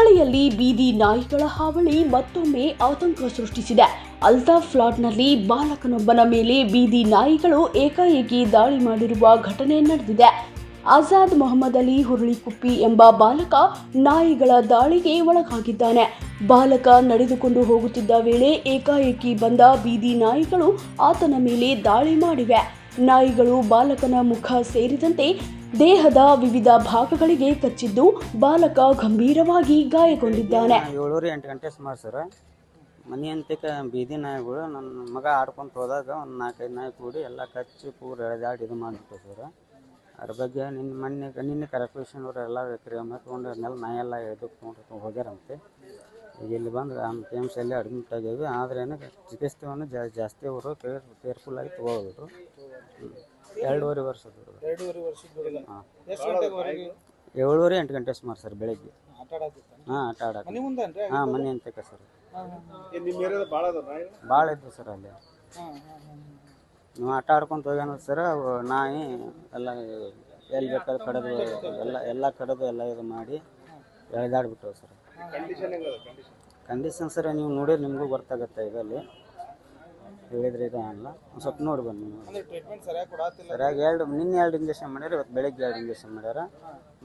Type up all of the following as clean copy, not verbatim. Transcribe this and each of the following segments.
ಹುಬ್ಬಳ್ಳಿಯಲ್ಲಿ ಬೀದಿ ನಾಯಿಗಳ ಹಾವಳಿ ಮತ್ತೊಮ್ಮೆ ಆತಂಕ ಸೃಷ್ಟಿಸಿದೆ. ಅಲ್ತಾಫ್ ಫ್ಲಾಟ್ನಲ್ಲಿ ಬಾಲಕನೊಬ್ಬನ ಮೇಲೆ ಬೀದಿ ನಾಯಿಗಳು ಏಕಾಏಕಿ ದಾಳಿ ಮಾಡಿರುವ ಘಟನೆ ನಡೆದಿದೆ. ಆಜಾದ್ ಮೊಹಮ್ಮದ್ ಅಲಿ ಹುರುಳಿಕುಪ್ಪಿ ಎಂಬ ಬಾಲಕ ನಾಯಿಗಳ ದಾಳಿಗೆ ಒಳಗಾಗಿದ್ದಾನೆ. ಬಾಲಕ ನಡೆದುಕೊಂಡು ಹೋಗುತ್ತಿದ್ದ ವೇಳೆ ಏಕಾಏಕಿ ಬಂದ ಬೀದಿ ನಾಯಿಗಳು ಆತನ ಮೇಲೆ ದಾಳಿ ಮಾಡಿವೆ. ನಾಯಿಗಳು ಬಾಲಕನ ಮುಖ ಸೇರಿದಂತೆ ದೇಹದ ವಿವಿಧ ಭಾಗಗಳಿಗೆ ಕಚ್ಚಿದ್ದು ಬಾಲಕ ಗಂಭೀರವಾಗಿ ಗಾಯಗೊಂಡಿದ್ದಾನೆ. 7-8 ಗಂಟೆ ಸುಮಾರು ಸರ್, ಮನೆ ಅಂತಿಕ ಬೀದಿ ನಾಯಿಗಳು ನನ್ನ ಮಗ ಆಡ್ಕೊಂತ ಹೋದಾಗ ಒಂದು 4-5 ನಾಯಿ ಕೂಡಿ ಎಲ್ಲ ಕಚ್ಚಿ ಪೂರ ಎಳೆದಾಡಿ ಇದು ಮಾಡಿಬಿಟ್ಟು ಸರ್. ಅದ್ರ ಬಗ್ಗೆ ನಿನ್ನೆ ಕಾರ್ಪೊರೇಷನ್ ಅವರು ಎಲ್ಲ ಕ್ರಮ ತೊಗೊಂಡು ನಾಯಿ ಎಲ್ಲ ಎದುರ್ಕೊಂಡು ಹೋಗ್ಯಾರಂತೆ. ಈಗ ಇಲ್ಲಿ ಬಂದು KMC ಅಲ್ಲಿ ಅಡ್ಮಿಟ್ ಆಗ್ಯಾವೆ. ಆದರೆ ಚಿಕಿತ್ಸೆಯನ್ನು ಜಾಸ್ತಿ ಅವರು ಕೇರ್ಫುಲ್ಲಾಗಿ ತೊಗೊಳ್ಬೋದು. 2.5 ವರ್ಷದ 7-8 ಗಂಟೆ ಸುಮಾರು ಸರ್ ಬೆಳಗ್ಗೆ. ಆಟ ಆಡಕ್ಕೆ ಮನೆ ಅಂತಕ್ಕೆ ಸರ್ ಭಾಳ ಇದ್ದು ಸರ್. ಅಲ್ಲಿ ನೀವು ಆಟ ಆಡ್ಕೊಂತ ಹೋಗ್ಯಾನ ಸರ್. ನಾಯಿ ಎಲ್ಲ ಎಲ್ಲಿ ಬೇಕಾದ್ರೆ ಕಡದು ಎಲ್ಲ ಕಡದು ಎಲ್ಲ ಇದು ಮಾಡಿ ಎಳೆದಾಡ್ಬಿಟ್ಟವು ಸರ್. ಕಂಡೀಷನ್ ಸರ್ ನೀವು ನೋಡಿದ್ರೆ ನಿಮಗೂ ಗೊತ್ತಾಗುತ್ತೆ. ಇದರಲ್ಲಿ ಹೇಳಿದ್ರೆ ಇದು ಅನ್ನಲ್ಲ, ಒಂದು ಸ್ವಲ್ಪ ನೋಡಿ ಬನ್ನಿ ನೀವು. ಸರಿಯಾಗಿ ನಿನ್ನೆ 2 ಇಂಜೆಕ್ಷನ್ ಮಾಡ್ಯಾರ, ಇವತ್ತು ಬೆಳಗ್ಗೆ 2 ಇಂಜೆಕ್ಷನ್ ಮಾಡ್ಯಾರ.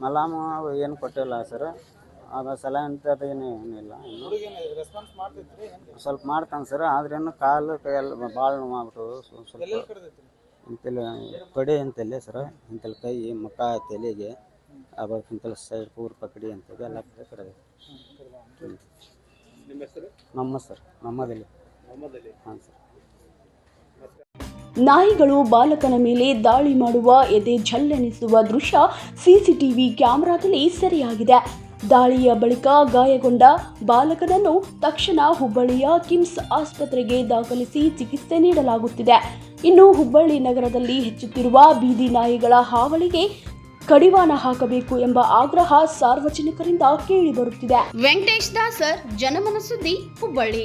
ಮಲಾಮು ಏನು ಕೊಟ್ಟಿಲ್ಲ ಸರ್. ಆಗ ಸಲಹೆ ಅಂತದ್ದು ಏನಿಲ್ಲ. ಸ್ವಲ್ಪ ಮಾಡ್ತಾನೆ ಸರ್. ಆದ್ರೇನು ಕಾಲು ಕೈಯೆಲ್ಲ ಭಾಳ ನೋವು ಆಗ್ಬಿಟ್ಟು ಸ್ವಲ್ಪ ಇಂತೆಲ್ಲ ಕಡೆ ಅಂತಲ್ಲೇ ಸರ್. ಇಂತೆಲ್ಲ ಕೈ ಮುಖ ತಲೆಗೆ ಇಂತೆಲ್ಲ ಸೈಡ್ ಪೂರ ಪಕಡಿ ಅಂತ ಎಲ್ಲ ಕಡೆ. ನಮ್ಮ ಸರ್ ನಮ್ಮದಲ್ಲಿ ಹಾಂ ಸರ್. ನಾಯಿಗಳು ಬಾಲಕನ ಮೇಲೆ ದಾಳಿ ಮಾಡುವ ಎದೆ ಝಲ್ಲೆನಿಸುವ ದೃಶ್ಯ ಸಿಸಿಟಿವಿ ಕ್ಯಾಮೆರಾದಲ್ಲಿ ಸೆರೆಯಾಗಿದೆ. ದಾಳಿಯ ಬಳಿಕ ಗಾಯಗೊಂಡ ಬಾಲಕನನ್ನು ತಕ್ಷಣ ಹುಬ್ಬಳ್ಳಿಯ ಕಿಮ್ಸ್ ಆಸ್ಪತ್ರೆಗೆ ದಾಖಲಿಸಿ ಚಿಕಿತ್ಸೆ ನೀಡಲಾಗುತ್ತಿದೆ. ಇನ್ನು ಹುಬ್ಬಳ್ಳಿ ನಗರದಲ್ಲಿ ಹೆಚ್ಚುತ್ತಿರುವ ಬೀದಿ ನಾಯಿಗಳ ಹಾವಳಿಗೆ ಕಡಿವಾಣ ಹಾಕಬೇಕು ಎಂಬ ಆಗ್ರಹ ಸಾರ್ವಜನಿಕರಿಂದ ಕೇಳಿಬರುತ್ತಿದೆ. ವೆಂಕಟೇಶ್ ದಾಸರ್, ಜನಮನ ಸುದ್ದಿ, ಹುಬ್ಬಳ್ಳಿ.